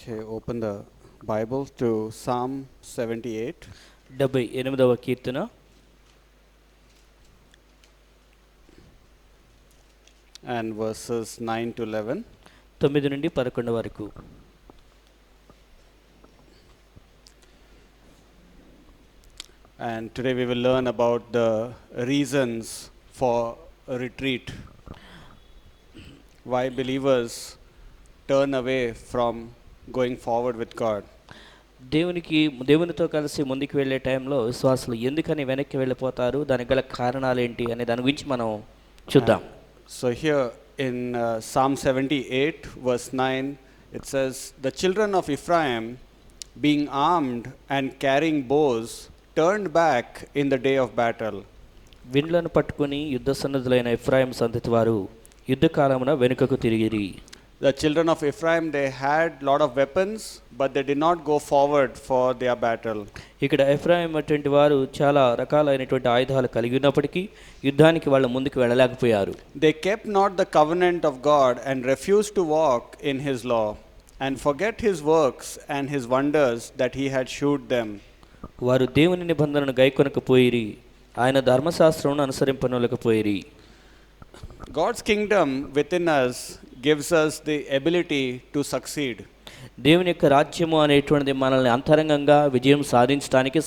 Okay, open the Bible to Psalm 78 78వ Keerthana and verses 9 to 11. 9 నుండి 11 వరకు. And today we will learn about the reasons for a retreat. Why believers turn away from going forward with God. దేవునితో కలిసి ముందుకు వెళ్ళే టైంలో విశ్వాసులు ఎందుకని వెనక్కి వెళ్ళిపోతారు, దానికి గల కారణాలు ఏంటి అనే దాని గురించి మనం చూద్దాం. So here in Psalm 78 verse 9 it says, the children of Ephraim being armed and carrying bows turned back in the day of battle. విండ్లను పట్టుకుని యుద్ధ సన్నద్ధులైన ఎఫ్రాయిం సంతతి వారు యుద్ధకాలమున వెనుకకు తిరిగిరి. The children of Ephraim, they had lot of weapons, but they did not go forward for their battle. ఇక్కడ Ephraim అటువంటి వారు చాలా రకాలైనటువంటి ఆయుధాలు కలిగి ఉన్నప్పటికీ యుద్ధానికి వాళ్ళు ముందుకు వెళ్ళలేకపోయారు. They kept not the covenant of God and refused to walk in his law and forget his works and his wonders that he had shewed them. వారు దేవుని నిబంధనను గైకొనకపోయిరి, ఆయన ధర్మశాస్త్రమును అనుసరింపనలేకపోయిరి. God's kingdom within us gives us the ability to succeed. దేవుని యొక్క రాజ్యము అనేటువంటిది మనల్ని అంతరంగంగా విజయం సాధించడానికి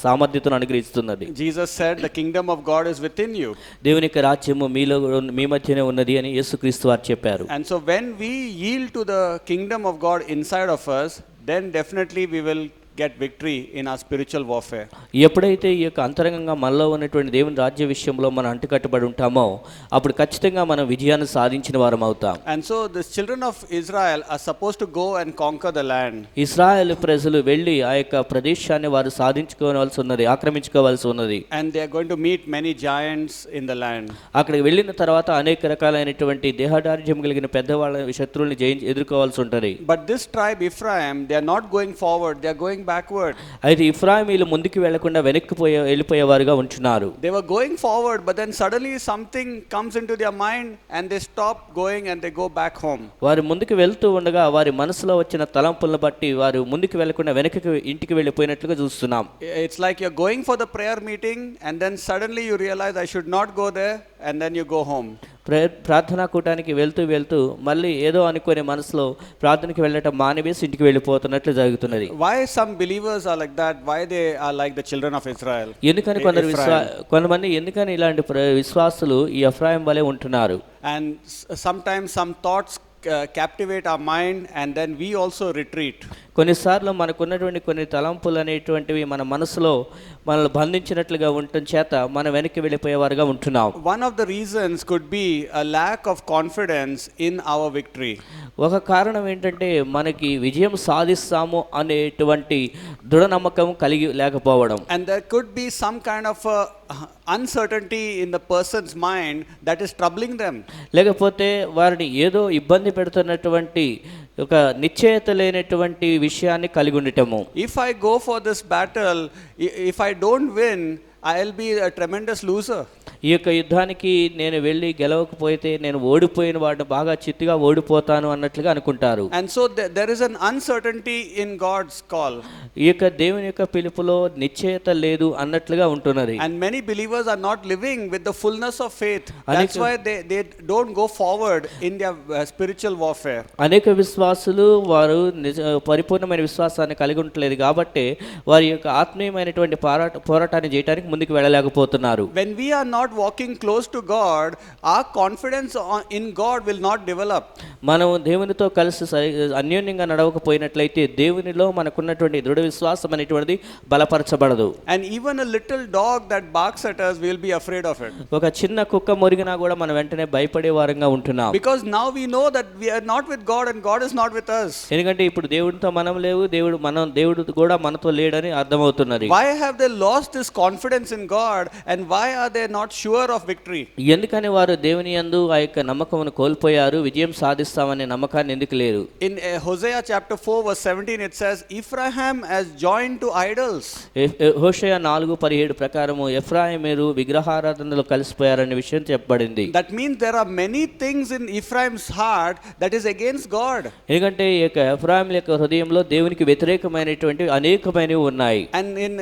సామర్థ్యతను అనుగ్రహిస్తున్నది. Jesus said the kingdom of God is within you. దేవుని యొక్క రాజ్యము మీలో మీ మధ్యనే ఉన్నది అని యేసుక్రీస్తు వారు చెప్పారు. And so when we yield to the kingdom of God inside of us, then definitely we will get victory in our spiritual warfare. ఎప్పుడైతే ఈ యొక్క అంతరంగంగా మనలో ఉన్నటువంటి దేవుని రాజ్య విషయంలో మనం అంటుకట్టుబడి ఉంటామో అప్పుడు ఖచ్చితంగా మనం విజయాన్ని సాధించిన వారం అవుతాం. And so the children of Israel are supposed to go and conquer the land. Israel ప్రజలు వెళ్ళి ఆ యొక్క ప్రదేశాన్ని వారు సాధించుకోవాల్సి ఉన్నది, ఆక్రమించుకోవాల్సి ఉన్నది. And they are going to meet many giants in the land. అక్కడికి వెళ్ళిన తర్వాత అనేక రకాలైనటువంటి దేహదార్ఢ్యం కలిగిన పెద్దవాళ్ళ శత్రువుల్ని ఎదుర్కోవాల్సి ఉంటుంది. But this tribe Ephraim, they are not going forward, they are going backward. అయితే ఇఫ్రాయిమీలు ముందుకు వెళ్లకుండా వెనక్కి వెళ్ళిపోయేవారుగా ఉంటున్నారు. They were going forward, but then suddenly something comes into their mind and they stop going and they go back home. వారు ముందుకు వెళ్తూ ఉండగా వారి మనసులో వచ్చిన తలంపులను బట్టి వారు ముందుకు వెళ్లకుండా వెనక్కి ఇంటికి వెళ్ళిపోయినట్లుగా చూస్తున్నాం. It's like you're going for the prayer meeting and then suddenly you realize I should not go there and then you go home. ప్రార్థనా కూటానికి వెళ్తూ మళ్ళీ ఏదో అనుకునే మనసులో ప్రార్థనకి వెళ్ళటం మానేసి ఇంటికి వెళ్ళిపోతున్నట్లు జరుగుతున్నది. Why some believers are like that? Why they are like the children of Israel? ఎందుకని కొంతమంది ఎందుకని ఇలాంటి విశ్వాసులు ఈ ఎఫ్రాయిం వలె ఉంటున్నారు? And sometimes some thoughts captivate our mind and then we also retreat. కొన్నిసార్లు మనకున్నటువంటి కొన్ని తలంపులు అనేటువంటివి మన మనసులో మనల్ని బంధించినట్లుగా ఉండటం చేత మనం వెనక్కి వెళ్ళిపోయేవారుగా ఉంటున్నాం. One of the reasons could be a lack of confidence in our victory. ఒక కారణం ఏంటంటే మనకి విజయం సాధిస్తాము అనేటువంటి దృఢ నమ్మకం కలిగి లేకపోవడం. And there could be some kind of uncertainty in the person's mind that is troubling them. లేకపోతే వారిని ఏదో ఇబ్బంది పెడుతున్నటువంటి ఒక నిశ్చయత లేనటువంటి విషయాన్ని కలిగి ఉండటము. If I go for this battle, if I don't win, I'll be a tremendous loser. ఈ యొక్క యుద్ధానికి నేను వెళ్ళి గెలవకపోతే నేను ఓడిపోయిన వాడిని బాగా చిత్తుగా ఓడిపోతాను అన్నట్లుగా అనుకుంటారు. And so there is an uncertainty in God's call. ఈ యొక్క దేవుని యొక్క పిలుపులో నిశ్చయత లేదు అన్నట్లుగా ఉంటున్నది. And many believers are not living with the fullness of faith. That's why they don't go forward in their spiritual warfare. అనేక విశ్వాసులు వారు పరిపూర్ణమైన విశ్వాసాన్ని కలిగి ఉండలేదు కాబట్టి వారి యొక్క ఆత్మీయమైనటువంటి పోరాటాన్ని చేయడానికి ముందుకు వెళ్ళలేకపోతున్నారు. When we are not walking close to God, our confidence in God will not develop. మనం దేవునితో కలిసి అన్యోన్యంగా నడవకపోయినట్లయితే దేవునిలో మనకున్నటువంటి దృఢ విశ్వాసం అనేటువంటిది బలపరచబడదు. And even a little dog that barks at us, we will be afraid of it. ఒక చిన్న కుక్క మొరిగినా కూడా మనం వెంటనే భయపడే వారంగా ఉంటున్నాం. Because now we know that we are not with God and God is not with us. ఎందుకంటే ఇప్పుడు దేవునితో మనం లేవు, దేవుడు కూడా మనతో లేడని అర్థమవుతున్నది. Why have they lost this confidence in God and why are they not sure of victory? ఎందుకని వారు దేవుని యందు ఆ యొక్క నమ్మకమును కోల్పోయారు, విజయం సాధిస్తామనే నమ్మకాన్ని ఎందుకు లేరు? In Hosea chapter 4 verse 17 it says, Ephraim has joined to idols. హోషేయ 4:17 ప్రకారము ఎఫ్రాయిమీరు విగ్రహారాధనలో కలిసిపోయారనే విషయం చెప్పబడింది. That means there are many things in Ephraim's heart that is against God. ఎందుకంటే ఈ యొక్క ఎఫ్రాయిం యొక్క హృదయంలో దేవునికి వ్యతిరేకమైనటువంటి అనేకమైనవి ఉన్నాయి. And in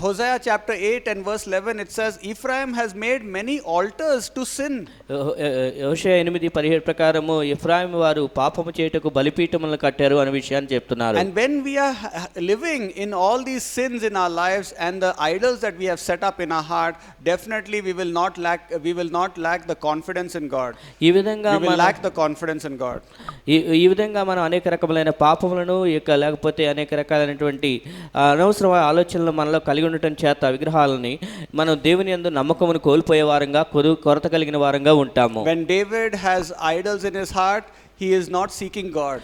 Hosea chapter 8 and verse 11 it says, Ephraim has made many altars to sin. హోషేయ 8:17 ప్రకారము ఎఫ్రాయిం వారు పాపము చేయుటకు బలిపీఠములను కట్టారు అనే విషయాన్ని చెప్తున్నారు. And when we are living in all these sins in our lives and the idols that we have set up in our heart, definitely we will not lack the confidence in God. ఈ విధంగా we will lack the confidence in God. ఈ విధంగా మనం అనేక రకములైన పాపములను లేకపోతే అనేక రకాలైనటువంటి అనవసరమైన ఆలోచనలు మనలో కలిగి ఉండటం చేత విగ్రహాలని మనం దేవుని యందు నమ్మకమును కోల్పోయే వారంగా కొరత కలిగిన వారంగా ఉంటాము. When David has idols in his heart, he is not seeking God.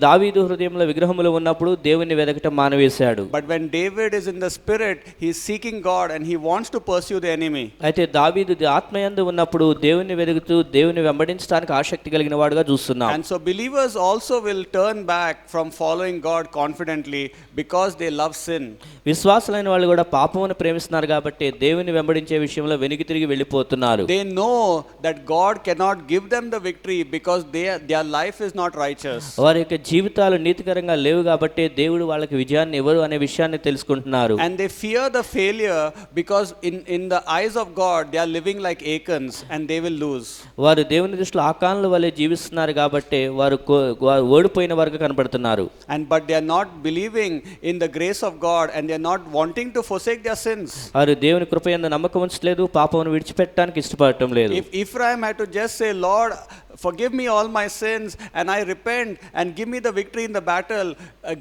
దావీదు హృదయంలో విగ్రహములు ఉన్నప్పుడు దేవుని వెదకటం మానవేశాడు. But when David is in the spirit, he is seeking God and he wants to pursue the enemy. అయితే దావీదు ఆత్మయందు ఉన్నప్పుడు దేవుని వెదుగుతూ దేవుని వెంబడించడానికి ఆసక్తి కలిగిన వాడుగా చూస్తున్నాం. And so believers also will turn back from following God confidently because they love sin. విశ్వాసులైన వాళ్ళు కూడా పాపమును ప్రేమిస్తున్నారు కాబట్టి దేవుని వెంబడించే విషయంలో వెనుకి తిరిగి వెళ్ళిపోతున్నారు. They know that God cannot give them the victory because their life is not righteous. వారి యొక్క జీవితాలు నీతికరంగా లేవు కాబట్టి దేవుడు వాళ్ళకి విజయాన్ని ఇవ్వరు అనే విషయాన్ని తెలుసుకుంటున్నారు. And they fear the failure because in the eyes of God they are living like Acans and they will lose. వారు దేవుని దృష్టిలో ఆకానుల వలె జీవిస్తున్నారు కాబట్టి వారు ఓడిపోయిన వారుగా కనబడుతున్నారు. But they are not believing in the grace of God and they are not wanting to forsake their sins. వారు దేవుని కృపయందు నమ్మకం ఉంచలేదు, పాపమును విడిచిపెట్టడానికి ఇష్టపడటం లేదు. If Ephraim had to just say, Lord, forgive me all my sins and I repent and give me the victory in the battle,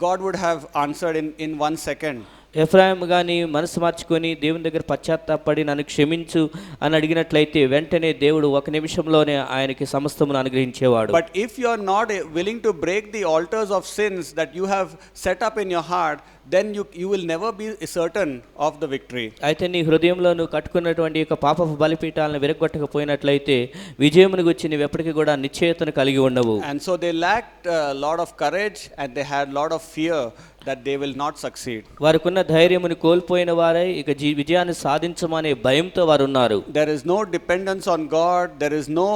God would have answered in 1 second. Ephraim కానీ మనసు మార్చుకొని దేవుని దగ్గర పశ్చాత్తాపడి నన్ను క్షమించు అని అడిగినట్లయితే వెంటనే దేవుడు ఒక నిమిషంలోనే ఆయనకి సమస్తమును అనుగ్రహించేవాడు. But if you are not willing to break the altars of sins that you have set up in your heart, then you will never be certain of the victory. అయితే నీ హృదయంలో నువ్వు కట్టుకున్నటువంటి యొక్క పాపపు బలిపీఠాలను విరగొట్టకపోయినట్లయితే విజయమును గురించి నీవు ఎప్పటికీ కూడా నిశ్చయతను కలిగి ఉండవు. And so they lacked a lot of courage and they had lot of fear that they will not succeed. వారికున్న ధైర్యమును కోల్పోయిన వారే ఇక విజయాన్ని సాధించమనే భయంతో వారు ఉన్నారు. There is no dependence on God, there is no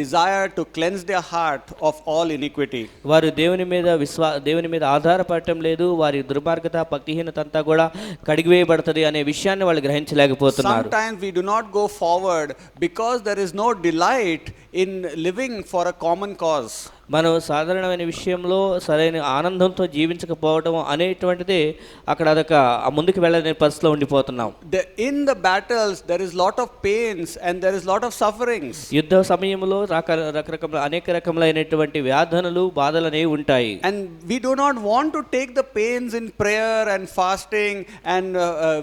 desire to cleanse their heart of all iniquity. వారు దేవుని మీద ఆధారపడటం లేదు, వారి దుర్మార్గత భక్తిహీనత అంతా కూడా కడిగివేయబడుతుంది అనే విషయాన్ని వాళ్ళు గ్రహించలేకపోతున్నారు. Sometimes we do not go forward because there is no delight in living for a common cause. మనం సాధారణమైన విషయంలో సరైన ఆనందంతో జీవించకపోవడం అనేటువంటిది అక్కడ అదొక ముందుకు వెళ్ళలేని పరిస్థితిలో ఉండిపోతున్నాం. In the battles there is lot of pains and there is lot of sufferings. యుద్ధ సమయంలో రకరకాల అనేక రకములైనటువంటి వ్యాధనలు బాధలు అనేవి ఉంటాయి. And we do not want to take the pains in prayer and fasting and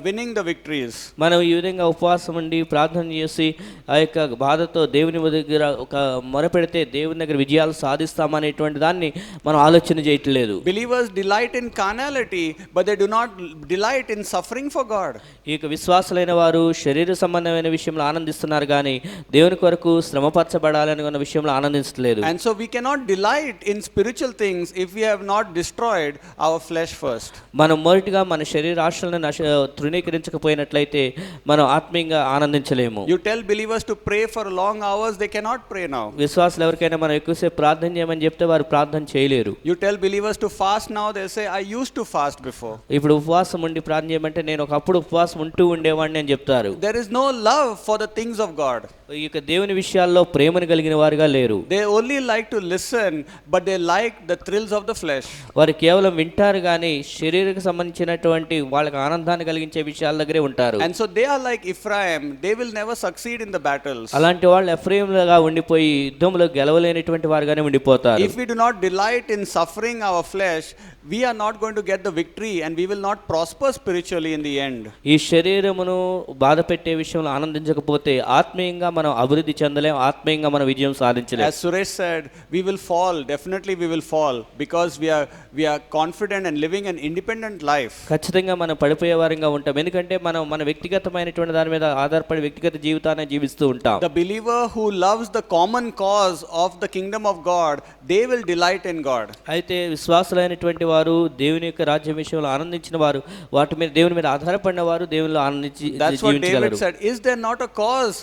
winning the victories. మనం ఈ విధంగా ఉపవాసం ఉండి ప్రార్థన చేసి ఆ యొక్క బాధతో దేవుని దగ్గర ఒక మొరపెడితే దేవుని దగ్గర విజయాలు సాధిస్తామనేటువంటి దాన్ని మనం ఆలోచన చేయట్లేదు. Believers delight in carnality but they do not delight in suffering for God. ఈ విశ్వాసులైన వారు శరీర సంబంధమైన విషయంలో ఆనందిస్తున్నారు కానీ దేవుని కొరకు శ్రమపరచబడాలని ఉన్న విషయంలో ఆనందించలేదు. And so we cannot delight in spiritual things if we have not destroyed our flesh first. మనం మొదటిగా మన శరీర ఆశలను తృణీకరించకపోయినట్లయితే మనం ఆత్మీయంగా ఆనందించలేము. You tell believers to pray for long hours, they cannot pray now. విశ్వాసులు ఎవరికైనా మనం ఎక్కువసేపు ప్రార్థన చేయమని చెప్తే వారు ప్రార్థన చేయలేరు. You tell believers to fast now, they say I used to fast before. ఇప్పుడు ఉపవాసం ఉండి ప్రార్థన చేయమంటే నేను ఒకప్పుడు ఉపవాసం ఉంటూ ఉండేవాడిని అని చెప్తారు. There is no love for the things of God. ఈ యొక్క దేవుని విషయాల్లో ప్రేమను కలిగిన వారుగా లేరు. They only like to listen but they like the thrills of the flesh. వారు కేవలం వింటారు కానీ శరీరకు సంబంధించినటువంటి వాళ్ళకి ఆనందాన్ని కలిగించే విషయాల దగ్గరే ఉంటారు. And so they are like Ephraim, they will never succeed in the battles. అలాంటి వాళ్ళు ఎఫ్రాయిములుగా ఉండిపోయి యుద్ధంలో గెలవలేనటువంటి వారుగానే ఉండిపోతారు. ఉండిపోతారు. If we do not delight in suffering our flesh, we are not going to get the victory and we will not prosper spiritually in the end. ఈ శరీరమును బాధ పెట్టే విషయంలో ఆనందించకపోతే ఆత్మీయంగా మనం అభివృద్ధి చెందలేం, ఆత్మీయంగా మనం విజయం సాధించలేం. As Suresh said, we will fall, definitely we will fall, because we are confident and living an independent life. ఖచ్చితంగా మనం పడిపోయే వారంగా ఉంటాం, ఎందుకంటే మనం మన వ్యక్తిగతమైనటువంటి దాని మీద ఆధారపడి వ్యక్తిగత జీవితాన్ని జీవిస్తూ ఉంటాం. The believer who loves the common cause of the kingdom of God, they will delight in God. అయితే విశ్వాసులైనటువంటి వారు దేవుని యొక్క రాజ్యం విషయంలో ఆనందించిన వారు, వాటి మీద దేవుని మీద ఆధారపడిన వారు దేవునిలో ఆనందించి That's what David జీవించగలరు. said, is there not a cause?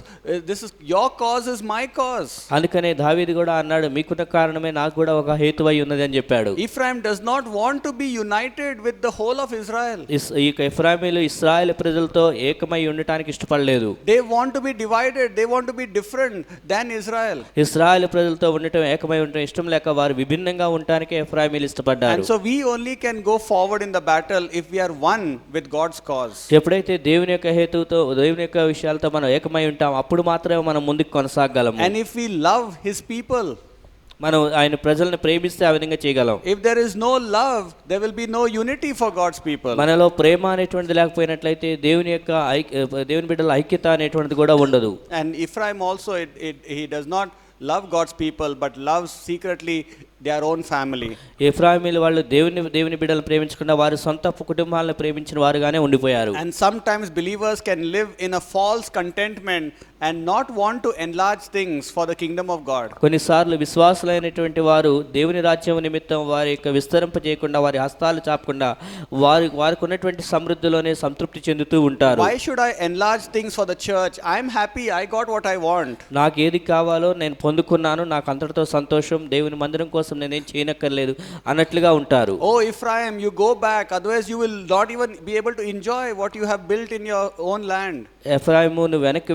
This is your cause is my cause. అందుకనే దావీదు కూడా అన్నాడు, మీకున్న కారణమే నాకు కూడా ఒక హేతువై ఉన్నది అని చెప్పాడు. Ephraim does not want to be united with the whole of Israel. ఈ ఎఫ్రాయిమీలు ఇశ్రాయేలు ప్రజలతో ఏకమై ఉండటానికి ఇష్టపడలేదు. They want to be divided, they want to be different than Israel. ఇశ్రాయేలు ప్రజలతో ఉండటం, ఏకమై ఉండటం ఇష్టం లేక వారు విభిన్నంగా ఉండటానికి ఎఫ్రాయిమీలు ఇష్టపడ్డారు. And so we only can go forward in the battle if we are one with God's cause. ఎప్పుడైతే దేవుని యొక్క హేతువుతో దేవుని యొక్క విషయాలతో మనం ఏకమై ఉంటాం, అప్పుడు మాత్రమే మనం ముందుకు కొనసాగలము. And if we love his people, మనం ఆయన ప్రజలను ప్రేమిస్తే ఆ విధంగా చేయగలం. if there is no love, there will be no unity for God's people. మనలో ప్రేమ అనేటువంటిది లేకపోయినట్లయితే దేవుని యొక్క దేవుని బిడ్డల ఐక్యత అనేటువంటిది కూడా ఉండదు. And Ephraim also, he does not love God's people but loves secretly their own family. ఎఫ్రాయిమీలు వాళ్ళు దేవుని బిడ్డలను ప్రేమించకుండా వారి సొంత కుటుంబాలను ప్రేమించిన వారుగానే ఉండిపోయారు. And sometimes believers can live in a false contentment and not want to enlarge things for the kingdom of God. కొన్నిసార్లు విశ్వాసులైనటువంటి వారు దేవుని రాజ్యం నిమిత్తం వారి యొక్క విస్తరింప చేయకుండా, వారి హస్తాలు చాపకుండా వారికి ఉన్నటువంటి సమృద్ధిలోనే సంతృప్తి చెందుతూ ఉంటారు. Why should I enlarge things for the church? I'm happy, I got what I want. నాకు ఏది కావాలో నేను పొందుకున్నాను, నాకు అంతటితో సంతోషం, దేవుని మందిరం కోసం నేనేం చేయనక్కర్లేదు అన్నట్లుగా ఉంటారు. Oh Ephraim, you go back, otherwise you will not even be able to enjoy what you have built in your own land. ఎఫ్రాయిము, నువ్వు వెనక్కి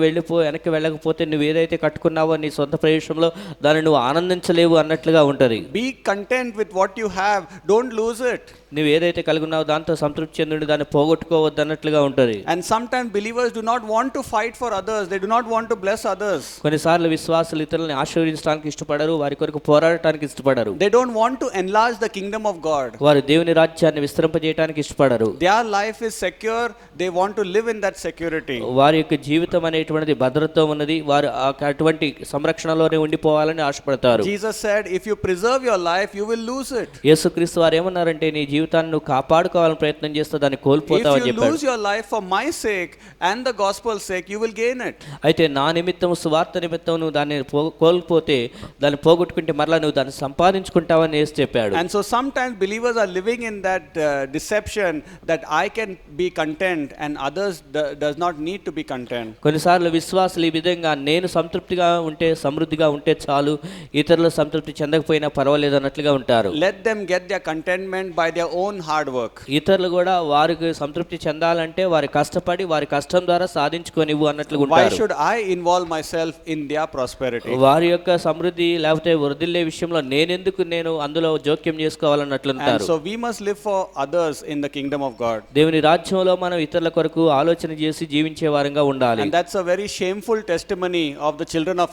వెళ్ళకపోతే నువ్వు ఏదైతే కట్టుకున్నావో నీ సొంత ప్రదేశంలో దాన్ని నువ్వు ఆనందించలేవు అన్నట్లుగా ఉంటుంది. Be content with what you have, don't lose it. నువ్వు ఏదైతే కలిగి ఉన్నావో దాంతో సంతృప్తి చెందుండి దాన్ని పోగొట్టుకోవద్దు అన్నట్లుగా ఉంటుంది. And sometimes believers do not want to fight for others, they do not want to bless others. కొన్నిసార్లు విశ్వాసులు ఇతరులను ఆశీర్వదించడానికి ఇష్టపడరు, వారి కొరకు పోరాడటానికి ఇష్టపడరు. They don't want to enlarge the kingdom of God. వారు దేవుని రాజ్యాన్ని విస్తరింపజేయడానికి ఇష్టపడరు. Their life is secure, they want to live in that security. వారి యొక్క జీవితం అనేటువంటిది భద్రత ఉన్నది, వారు అటువంటి సంరక్షణలోనే ఉండిపోవాలని ఆశపడతారు. Jesus said, if you preserve your life, you will lose it. యేసుక్రీస్తు వారు ఏమన్నారంటే, నీ జీవితాన్ని నువ్వు కాపాడుకోవాలని ప్రయత్నం చేస్తే దాన్ని కోల్పోతావని చెప్పారు. If you lose చెప్పారు. your life for my sake and the gospel's sake, you will gain it. అయితే నా నిమిత్తం, సువార్త నిమిత్తం నువ్వు దాన్ని కోల్పోతే, దాన్ని పోగొట్టుకుంటే మరలా నువ్వు దాన్ని సంపాదించుకుంటావని యేసు చెప్పాడు. And so sometimes believers are living in that deception that I can be content and others does not need to be content. కొన్నిసార్లు విశ్వాసులు ఈ విధంగా నేను సంతృప్తిగా ఉంటే, సమృద్ధిగా ఉంటే చాలు, ఇతరులు సంతృప్తి చెందకపోయినా పర్వాలేదు అన్నట్లుగా ఉంటారు. Let them get their contentment by their own hard work. ఇతరులు కూడా వారికి సంతృప్తి చెందాలంటే వారి కష్టపడి వారి కష్టం ద్వారా సాధించుకోనివ్వు అన్నట్లుగా Why ఉంటారు. should I involve myself in their prosperity? వారి యొక్క సమృద్ధి లేకపోతే వృద్ధిల్లే విషయంలో నేను అందులో జోక్యం చేసుకోవాలన్నట్లు And ఉంటారు. so we must live for others in the kingdom of God. దేవుని రాజ్యంలో మనం ఇతరుల కొరకు ఆలోచన చేసి జీవించే వారంగా ఉండాలి. And that's a very shameful testimony of the children of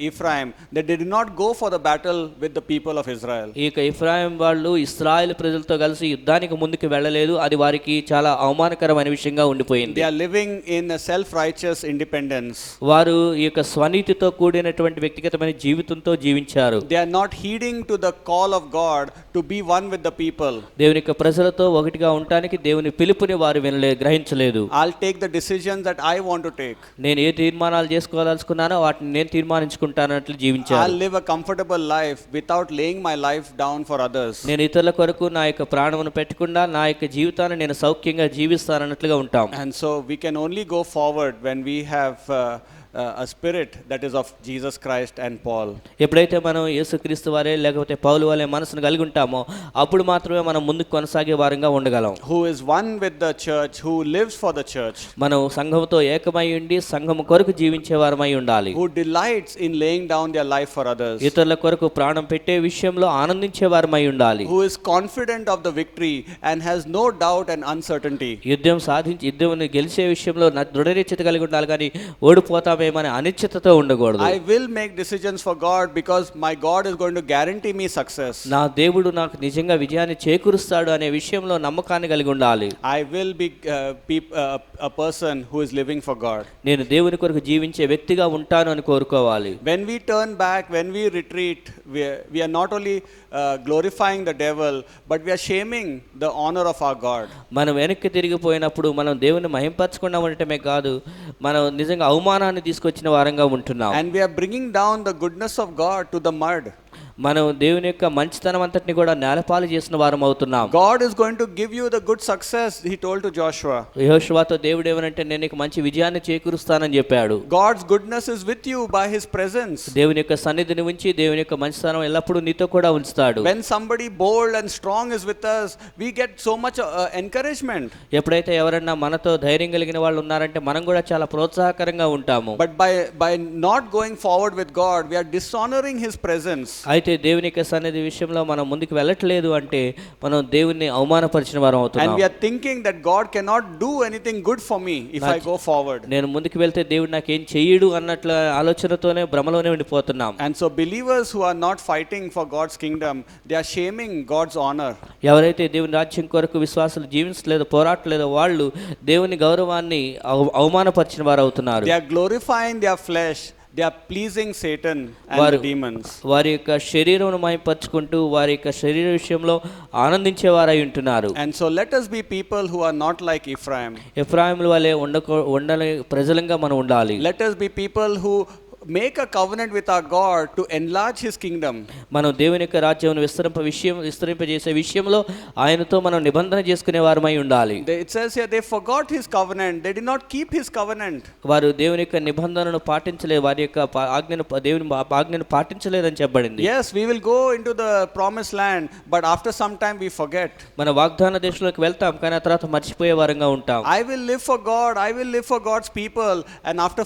Ephraim, that they did not go for the battle with the people of Israel. ఈ ఇఫ్రాయిం వాళ్ళు ఇశ్రాయేలు ప్రజలతో కలిసి యుద్ధానికి ముందుకు వెళ్ళలేదు. అది వారికి చాలా అవమానకరమైన విషయంగా ఉండిపోయింది. They are living in a self-righteous independence. వారు ఈ యొక్క స్వనీతితో కూడినటువంటి వ్యక్తిగతమైన జీవితంతో జీవించారు. They are not heeding to the call of God to be one with the people. దేవుని యొక్క ప్రజలతో ఒకటిగా ఉండటానికి దేవుని పిలుపుని వారు గ్రహించలేదు. I'll take the decisions that I want to take. నేను ఏ తీర్మానాలు చేసుకోవాలనుకున్నానో వాటిని నేను తీర్మానించుకుంటానట్లు జీవించాను. I'll live a comfortable life without laying my life down for others. నేను ఇతరుల కొరకు నా యొక్క ప్రాణమును పెట్టకుండా నా యొక్క జీవితాన్ని నేను సౌఖ్యంగా జీవిస్తానన్నట్లుగా ఉంటాం. And so we can only go forward when we have a spirit that is of Jesus Christ and Paul. ఎప్పుడైతే మనం యేసుక్రీస్తు వారే లేకపోతే పౌలు వలె మనసును కలిగి ఉంటామో అప్పుడు మాత్రమే మనం ముందుకు కొనసాగే వారంగా ఉండగలం. Who is one with the church, who lives for the church. మనం సంఘముతో ఏకమై ఉండి సంఘము కొరకు జీవించే వారమై ఉండాలి. Who delights in laying down their life for others. ఇతరుల కొరకు ప్రాణం పెట్టే విషయంలో ఆనందించే వారమై ఉండాలి. Who is confident of the victory and has no doubt and uncertainty. యుద్ధం గెలిచే విషయంలో దృఢనిశ్చయిత కలిగి ఉండాలి, కానీ ఓడిపోతాం పొందుతావేమనే అనిశ్చితతో ఉండకూడదు. I will make decisions for God because my God is going to guarantee me success. నా దేవుడు నాకు నిజంగా విజయాన్ని చేకూరుస్తాడు అనే విషయంలో నమ్మకాన్ని కలిగి ఉండాలి. I will be a person who is living for God. నేను దేవుని కొరకు జీవించే వ్యక్తిగా ఉంటాను అని కోరుకోవాలి. When we turn back, when we retreat, we are not only glorifying the devil, but we are shaming the honor of our God. మనం వెనక్కి తిరిగిపోయినప్పుడు మనం దేవుని మహింపరచకుండా ఉండటమే కాదు, మనం నిజంగా అవమానాన్ని తీసుకొచ్చిన వారంగా ఉంటున్నాం. And we are bringing down the goodness of God to the mud. మనం దేవుని యొక్క మంచితనం అంతటిని కూడా నేలపాలు చేసిన వారం అవుతున్నాం. God is going to give you the good success, he told to Joshua. యెహోషువతో దేవుడు ఏమనంటే నేను నీకు మంచి విజయాన్ని చేకూరుస్తానని చెప్పాడు. God's goodness is with you by his presence. దేవుని యొక్క సన్నిధిని ఉంచి దేవుని యొక్క మంచితనం ఎల్లప్పుడూ నీతో కూడా ఉంచుతాడు. When somebody bold and strong is with us, we get so much encouragement. ఎప్పుడైతే ఎవరన్నా మనతో ధైర్యం కలిగిన వాళ్ళు ఉన్నారంటే మనం కూడా చాలా ప్రోత్సాహకరంగా ఉంటాము. But by not going forward with God, we are dishonoring his presence. అయితే దేవుని యొక్క సన్నిధి విషయంలో మనం ముందుకు వెళ్ళట్లేదు అంటే మనం దేవుణ్ణి అవమానపరిచిన వారం అవుతున్నాం. And we are thinking that God cannot do anything good for me if I go forward. నేను ముందుకు వెళ్తే దేవుడు నాకు ఏం చేయడు అన్నట్ల ఆలోచనతోనే భ్రమలోనే ఉండిపోతున్నాం. And so believers who are not fighting for God's kingdom, they are shaming God's honor. ఎవరైతే దేవుని రాజ్యం కొరకు విశ్వాసులు జీవించలేదో పోరాటలేదో వాళ్ళు దేవుని గౌరవాన్ని అవమానపరిచిన వారు అవుతున్నారు. They are glorifying their flesh. They are pleasing Satan and the demons. వారి యొక్క శరీరమును మహిమపరచుకుంటూ వారి యొక్క శరీర విషయంలో ఆనందించేవారై ఉంటున్నారు. And so let us be people who are not like Ephraim. ఎఫ్రాయిముల వలె ఉండని ప్రజలంగా మనం ఉండాలి. Let us be people who make a covenant with our God to enlarge his kingdom. మనం దేవుని యొక్క రాజ్యాన్ని విస్తరింపజేసే విషయంలో ఆయనతో మనం నిబంధన చేసుకునే వారమై ఉండాలి. It says here they forgot his covenant, they did not keep his covenant. వారు దేవుని యొక్క నిబంధనను పాటించలేదు, వారి యొక్క ఆజ్ఞను పాటించలేదని చెప్పబడింది. Yes, we will go into the promised land, but after some time we forget. మన వాగ్దాన దేశంలోకి వెళ్తాం కానీ ఆ తర్వాత మర్చిపోయే వారంగా ఉంటాం. I will live for God, I will live for God's people, and after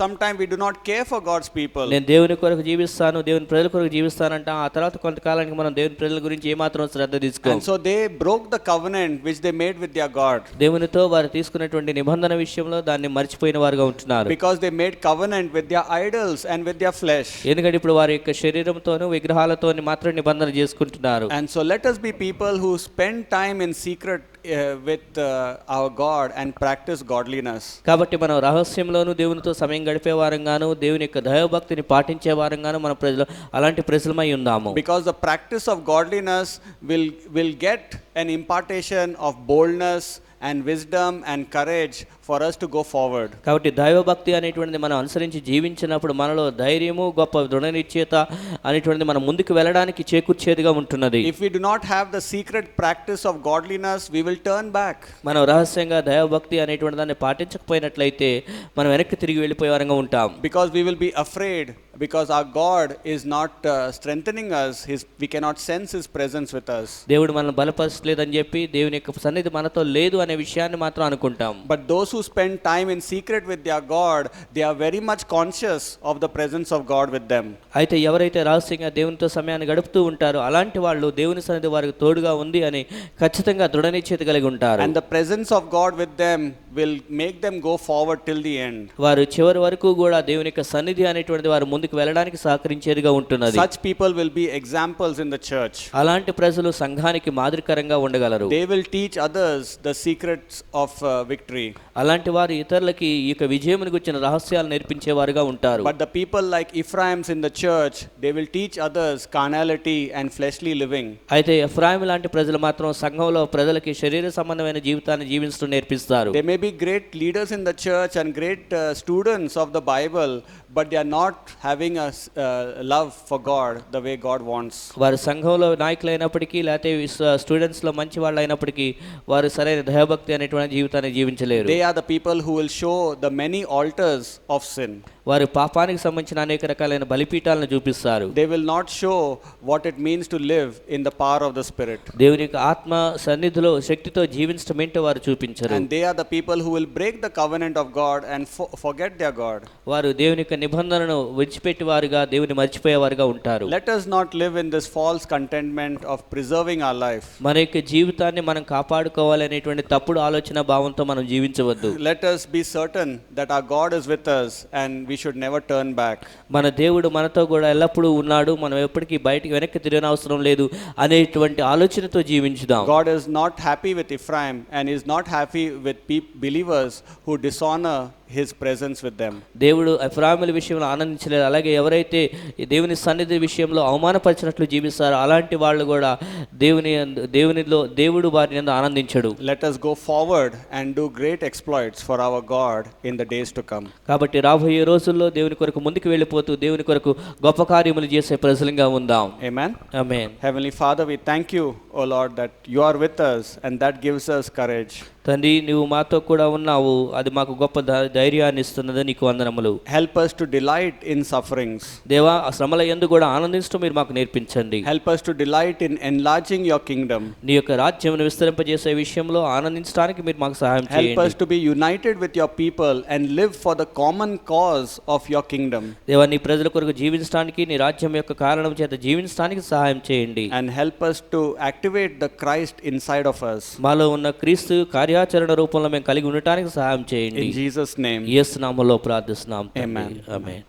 some time we do not care for God's people. నేను దేవుని కొరకు జీవిస్తాను, దేవుని ప్రజల కొరకు జీవిస్తానంట, ఆ తర్వాత కొంతకాలానికి మనం దేవుని ప్రజల గురించి ఏమాత్రం శ్రద్ధ తీసుకోం. And so they broke the covenant which they made with their God. దేవునితో వారు తీసుకున్నటువంటి నిబంధన విషయంలో దాన్ని మర్చిపోయిన వారుగా ఉంటున్నారు. Because they made covenant with their idols and with their flesh. ఎందుకంటే ఇప్పుడు వారి యొక్క శరీరంతోను విగ్రహాలతోని మాత్రం నిబంధన చేసుకుంటున్నారు. And so let us be people who spend time in secret with our God and practice godliness. కాబట్టి మనం రహస్యంలోను దేవునితో సమయం గడిపే వారంగాను దేవుని యొక్క దైవభక్తిని పాటించే వారంగాను మన ప్రజలు అలాంటి ప్రజలమై ఉందాము. Because the practice of godliness will get an impartation of boldness and wisdom and courage for us to go forward. కాబట్టి దైవభక్తి అనేటువంటిది మనం అనుసరించి జీవించినప్పుడు మనలో ధైర్యము గొప్ప దృఢ నిశ్చయత అనేటువంటిది మనం ముందుకు వెళ్ళడానికి చేకూర్చేదిగా ఉంటున్నది. If we do not have the secret practice of godliness, we will turn back. మనం రహస్యంగా దైవభక్తి అనేటువంటి దాన్ని పాటించకపోయినట్లయితే మనం వెనక్కి తిరిగి వెళ్ళిపోయే వారంగా ఉంటాం. Because we will be afraid, because our God is not strengthening us, we cannot sense his presence with us. దేవుడు మనల్ని బలపరచలేదని చెప్పి దేవుని యొక్క సన్నిధి మనతో లేదు అనే విషయాన్ని మాత్రం అనుకుంటాం. But those who spend time in secret with their God, they are very much conscious of the presence of God with them. అయితే ఎవరైతే రహస్యంగా దేవునితో సమయాన్ని గడుపుతూ ఉంటారో అలాంటి వాళ్ళు దేవుని సన్నిధి వారికి తోడుగా ఉంది అని ఖచ్చితంగా దృఢ నిశ్చయత కలిగి ఉంటారు. And the presence of God with them will make them go forward till the end. వారు చివరి వరకు కూడా దేవుని యొక్క సన్నిధి అనేటువంటిది వారు ముందుకు వెళ్ళడానికి సహకరించేదిగా ఉంటున్నది. Such people will be examples in the church. అలాంటి ప్రజలు సంఘానికి మాదిరికరంగా ఉండగలరు. They will teach others the secrets of victory. అలాంటి వారు ఇతరులకి ఈ యొక్క విజయమును గురించిన రహస్యాలు నేర్పించేవారుగా ఉంటారు. But the people like Ephraims in the church, they will teach others carnality and fleshly living. అయితే ఎఫ్రాయిము లాంటి ప్రజలు మాత్రం సంఘంలో ప్రజలకి శరీర సంబంధమైన జీవితాన్ని జీవించడం నేర్పిస్తారు. They may be great leaders in the church and great students of the Bible, but they are not having a love for God the way God wants. వారు సంఘంలో నాయకులైనప్పటికీ లేకపోతే స్టూడెంట్స్లో మంచి వాళ్ళు అయినప్పటికీ వారు సరైన దైవభక్తి అనేటువంటి జీవితాన్ని జీవించలేరు. They are the people who will show the many altars of sin. వారు పాపానికి సంబంధించిన అనేక రకాలైన బలిపీఠాలను చూపిస్తారు. They will not show what it means to live in the power of the Spirit. దేవుని యొక్క ఆత్మ సన్నిధిలో శక్తితో జీవించడం ఏంటో వారు చూపించరు. And they are the people people who will break the covenant of God and forget their God. వారు దేవుని యొక్క నిబంధనను విడిచిపెట్టి వారుగా దేవుని మర్చిపోయేవారుగా ఉంటారు. Let us not live in this false contentment of preserving our life. మన యొక్క జీవితాన్ని మనం కాపాడుకోవాలనేటువంటి తప్పుడు ఆలోచన భావంతో మనం జీవించవద్దు. Let us be certain that our God is with us and we should never turn back. మన దేవుడు మనతో కూడా ఎల్లప్పుడూ ఉన్నాడు, మనం ఎప్పటికీ బయటికి వెనక్కి తిరగనవసరం లేదు అనేటువంటి ఆలోచనతో జీవించుదాం. God is not happy with Ephraim and is not happy with believers who dishonor his presence with them. దేవుడు ఎఫ్రాయిముల విషయంలో ఆనందించలేదు. అలాగే ఎవరైతే దేవుని సన్నిధి విషయంలో అవమానపరిచినట్లు జీవిస్తారో అలాంటి వాళ్ళు కూడా దేవునిలో దేవుడు వారిని యందు ఆనందించడు. Let us go forward and do great exploits for our God in the days to come. కాబట్టి రాబోయే రోజుల్లో దేవుని కొరకు ముందుకు వెళ్ళిపోతూ దేవుని కొరకు గొప్ప కార్యములు చేసే ప్రజలుగా ఉందాం. Amen. Amen. Heavenly Father, we thank you, O Lord, that you are with us and that gives us courage. తండ్రి, నువ్వు మాతో కూడా ఉన్నావు, అది మాకు గొప్ప ధైర్యాన్ని ఇస్తున్నది. నీకు వందనములు. Help us to delight in sufferings. దేవా, ఆ శ్రమల యందు కూడా ఆనందించడం మీరు మాకు నేర్పించండి. Help us to delight in enlarging your kingdom. నీ యొక్క రాజ్యమును విస్తరింపజేసే విషయంలో ఆనందించడానికి మీరు మాకు సహాయం Help చేయండి. us to be united with your people and live for the common cause of your kingdom. దేవా, నీ ప్రజల కొరకు జీవించడానికి, నీ రాజ్యం యొక్క కారణం చేత జీవించడానికి సహాయం చేయండి. And help us to activate the Christ inside of us. మాలో ఉన్న క్రీస్తు కార్యాచరణ రూపంలో మేము కలిగి ఉండటానికి సహాయం చేయండి. In Jesus' name. యేసు నామములో ప్రార్థిస్తున్నాం. Amen. ఆమేన్.